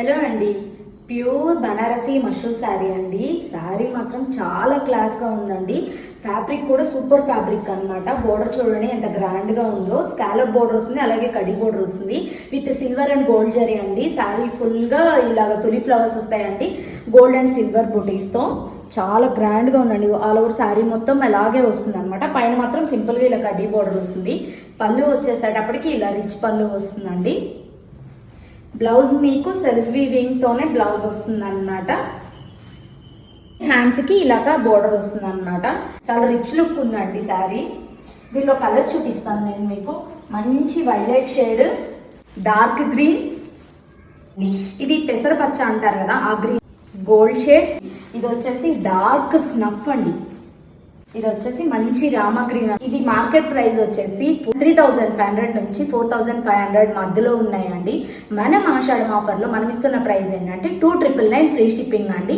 Hello అండి, pure Banarasi mushroom sari అండి. శారీ మాత్రం చాలా క్లాస్గా ఉందండి. ఫ్యాబ్రిక్ కూడా సూపర్ ఫ్యాబ్రిక్ అనమాట. బోర్డర్ చూడండి ఎంత గ్రాండ్గా ఉందో. స్కాలప్ బోర్డర్ వస్తుంది, అలాగే కడి బోర్డర్ వస్తుంది with silver and gold zari అండి. శారీ ఫుల్గా ఇలాగ తులి ఫ్లవర్స్ వస్తాయండి, గోల్డ్ అండ్ సిల్వర్ బుటీస్తో. చాలా గ్రాండ్గా ఉందండి. ఆల్ ఓవర్ శారీ మొత్తం అలాగే వస్తుంది అనమాట. పైన మాత్రం సింపుల్గా ఇలా కడ్డీ బోర్డర్ వస్తుంది. పళ్ళు వచ్చేసేటప్పటికి ఇలా రిచ్ పళ్ళు వస్తుందండి. బ్లౌజ్ మీకు సెల్ఫ్ వీవింగ్ తోనే బ్లౌజ్ వస్తుంది అనమాట. హ్యాండ్స్ కి ఇలాగా బోర్డర్ వస్తుంది అనమాట. చాలా రిచ్ లుక్ ఉందండి శారీ. దీనిలో కలర్స్ చూపిస్తాను నేను మీకు. మంచి వైలెట్ షేడ్, డార్క్ గ్రీన్, ఇది పెసరపచ్చ అంటారు కదా ఆ గ్రీన్, గోల్డ్ షేడ్, ఇది వచ్చేసి డార్క్ స్నఫ్ అండి. ఇది వచ్చేసి మంచి రామ గ్రీన్. ఇది మార్కెట్ ప్రైస్ వచ్చేసి 3500 నుంచి 4500 మధ్యలో ఉన్నాయండి. మనం ఆషాఢం ఆఫర్లో మనం ఇస్తున్న ప్రైస్ ఏంటంటే 2999 ఫ్రీ షిప్పింగ్ అండి.